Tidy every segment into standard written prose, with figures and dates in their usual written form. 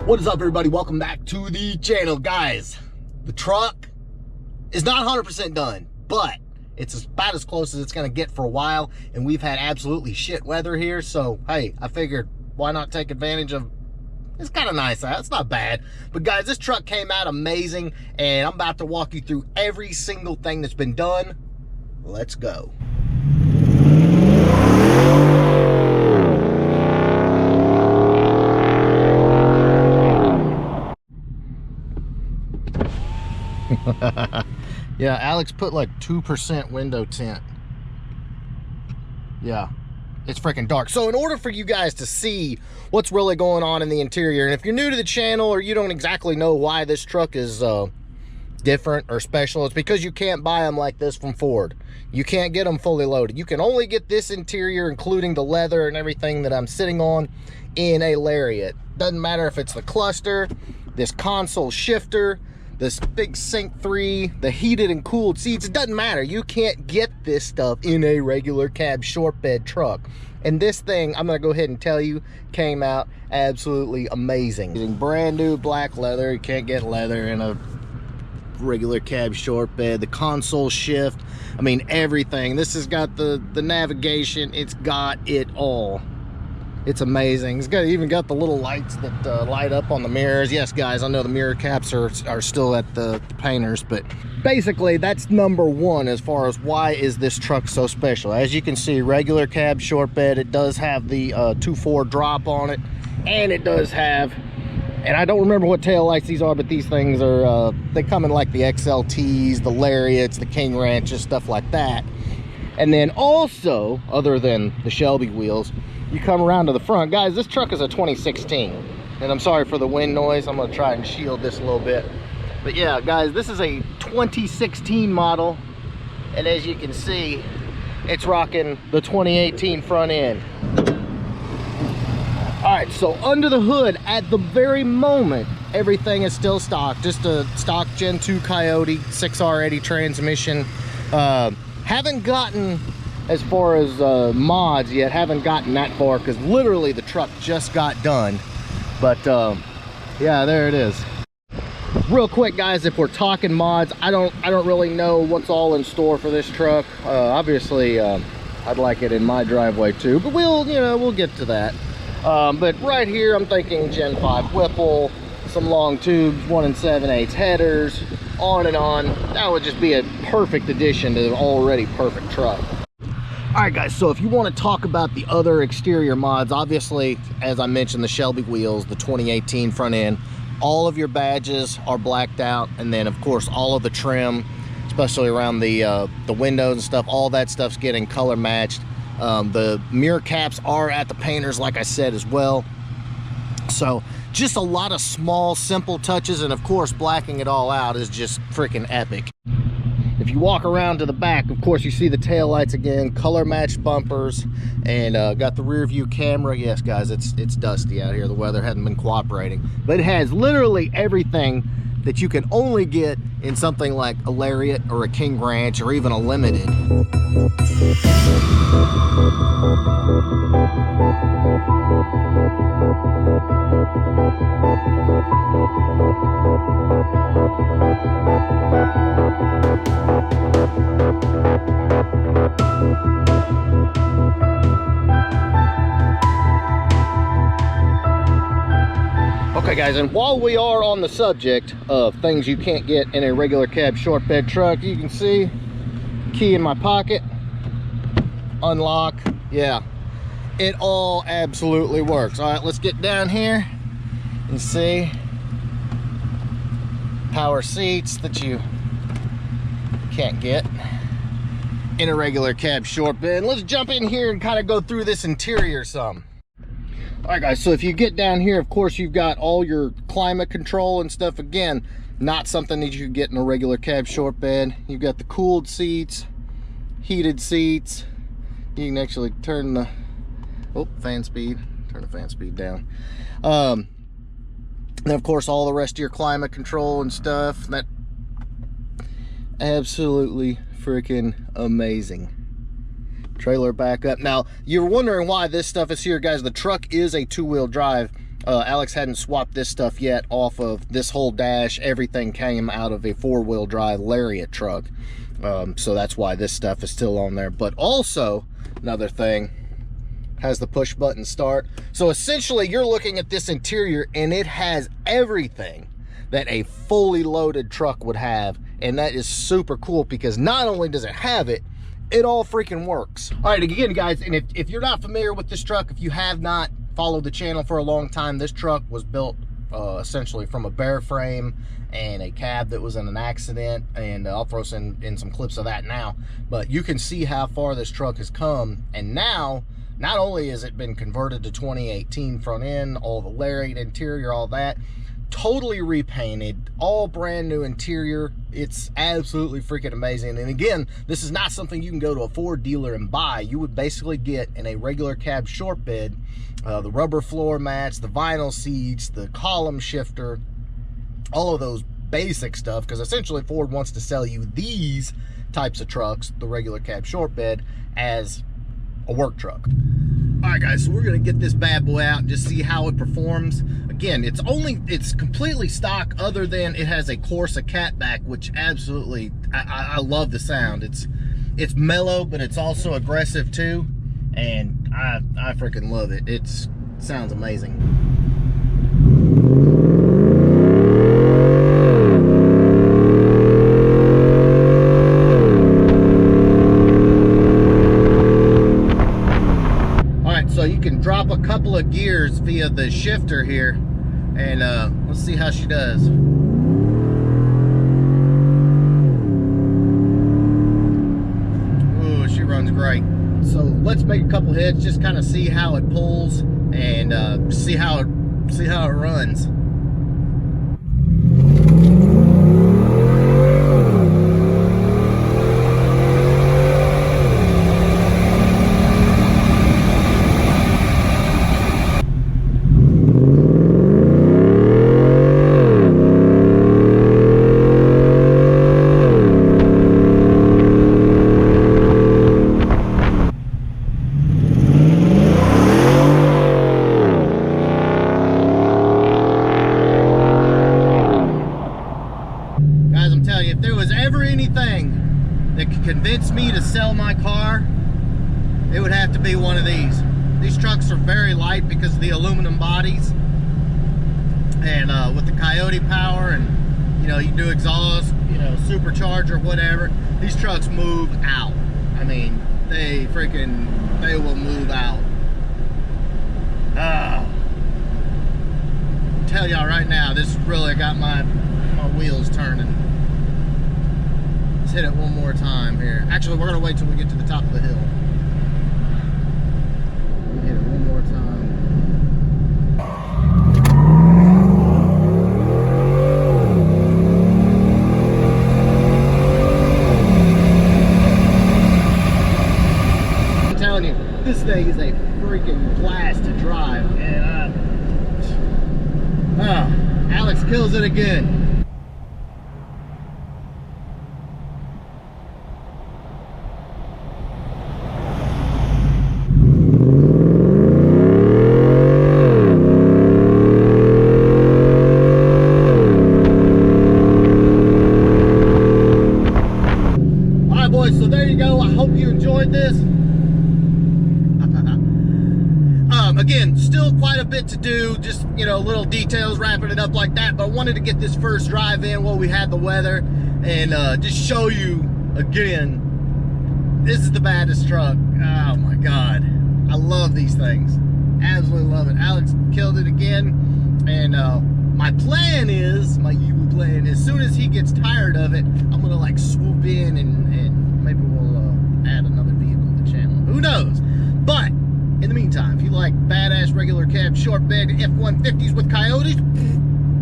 What is up, everybody? Welcome back to the channel. Guys, the truck is not 100% done, but it's about as close as it's going to get for a while, and we've had absolutely shit weather here, so hey, I figured why not take advantage of it's kind of nice out. It's not bad. But guys, this truck came out amazing, and I'm about to walk you through every single thing that's been done. Let's go. Yeah, Alex put like 2% window tint. Yeah, it's freaking dark. So in order for you guys to see what's really going on in the interior, and if you're new to the channel or you don't exactly know why this truck is different or special, it's because you can't buy them like this from Ford. You can't get them fully loaded. You can only get this interior, including the leather and everything that I'm sitting on, in a Lariat. Doesn't matter if it's the cluster, this console shifter, this big Sync 3, the heated and cooled seats. It doesn't matter. You can't get this stuff in a regular cab short bed truck. And this thing, I'm going to go ahead and tell you, came out absolutely amazing. Brand new black leather. You can't get leather in a regular cab short bed. The console shift, I mean everything. This has got the navigation. It's got it all. It's amazing. It's even got the little lights that light up on the mirrors. Yes, guys, I know the mirror caps are still at the painters, but basically that's number one as far as why is this truck so special. As you can see, regular cab short bed. It does have the 2.4 drop on it, and it does have, and I don't remember what tail lights these are, but these things are they come in like the XLTs, the Lariats, the King Ranches, stuff like that. And then also, other than the Shelby wheels, you come around to the front. Guys, this truck is a 2016, and I'm sorry for the wind noise. I'm going to try and shield this a little bit. But yeah, guys, this is a 2016 model, and as you can see, it's rocking the 2018 front end. All right, so under the hood, at the very moment, everything is still stock. Just a stock Gen 2 Coyote 6R80 transmission. Haven't gotten as far as mods yet. Haven't gotten that far because literally the truck just got done. But yeah, there it is. Real quick, guys, if we're talking mods, I don't really know what's all in store for this truck. Obviously I'd like it in my driveway too, but we'll get to that. But right here I'm thinking Gen 5 Whipple, some long tubes, 1 7/8 headers, on and on. That would just be a perfect addition to the already perfect truck. All right, guys, so if you want to talk about the other exterior mods, obviously, as I mentioned, the Shelby wheels, the 2018 front end, all of your badges are blacked out, and then of course all of the trim, especially around the windows and stuff, all that stuff's getting color matched. The mirror caps are at the painters, like I said, as well. So just a lot of small, simple touches, and of course blacking it all out is just freaking epic. If you walk around to the back, of course you see the tail lights again, color matched bumpers, and got the rear view camera. Yes, guys, it's dusty out here. The weather hasn't been cooperating, but it has literally everything that you can only get in something like a Lariat or a King Ranch or even a Limited. Okay, guys, and while we are on the subject of things you can't get in a regular cab short bed truck, you can see key in my pocket, unlock. Yeah, it all absolutely works. All right, let's get down here and see power seats that you can't get in a regular cab short bed. Let's jump in here and kind of go through this interior some. All right, guys, so if you get down here, of course, you've got all your climate control and stuff. Again, not something that you could get in a regular cab short bed. You've got the cooled seats, heated seats. You can actually turn the, fan speed. Turn the fan speed down. And of course, all the rest of your climate control and stuff. That absolutely freaking amazing. Trailer back up. Now, you're wondering why this stuff is here, guys. The truck is a two-wheel drive. Alex hadn't swapped this stuff yet off of this whole dash. Everything came out of a four-wheel drive Lariat truck. So that's why this stuff is still on there. But also, another thing, has the push button start. So essentially, you're looking at this interior, and it has everything that a fully loaded truck would have. And that is super cool, because not only does it have it, it all freaking works. All right, again, guys, and if you're not familiar with this truck, if you have not followed the channel for a long time, this truck was built essentially from a bare frame and a cab that was in an accident, and I'll throw in some clips of that now. But you can see how far this truck has come, and now, not only has it been converted to 2018 front end, all the Lariat interior, all that, totally repainted, all brand new interior. It's absolutely freaking amazing. And again, this is not something you can go to a Ford dealer and buy. You would basically get in a regular cab short bed, the rubber floor mats, the vinyl seats, the column shifter, all of those basic stuff, because essentially Ford wants to sell you these types of trucks, the regular cab short bed, as a work truck. All right, guys, so we're gonna get this bad boy out and just see how it performs. Again, it's completely stock, other than it has a Corsa catback, which absolutely, I love the sound. It's mellow, but it's also aggressive too, and I freaking love it. It sounds amazing. So you can drop a couple of gears via the shifter here, and let's see how she does. Ooh, she runs great. So let's make a couple hits, just kind of see how it pulls, and see how it runs. If there was ever anything that could convince me to sell my car, it would have to be one of these. These trucks are very light because of the aluminum bodies, and with the Coyote power, and you know, you do exhaust, you know, supercharger, whatever, these trucks move out. I mean, they will move out. Tell y'all right now, this really got my wheels turning. Hit it one more time here. Actually, we're gonna wait till we get to the top of the hill. Hit it one more time. I'm telling you, this thing is a freaking blast to drive, and Alex kills it again. So there you go. I hope you enjoyed this. Again, still quite a bit to do, just, you know, little details, wrapping it up like that, but I wanted to get this first drive in while we had the weather, and just show you again, this is the baddest truck. Oh my God, I love these things, absolutely love it. Alex killed it again, and my plan is, my evil plan, as soon as he gets tired of it, I'm gonna like swoop in and maybe we'll add another vehicle to the channel. Who knows? But in the meantime, if you like badass regular cab, short bed F150s with coyotes.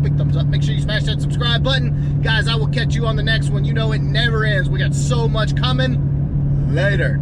Big thumbs up. Make sure you smash that subscribe button. Guys, I will catch you on the next one. You know it never ends. We got so much coming. Later.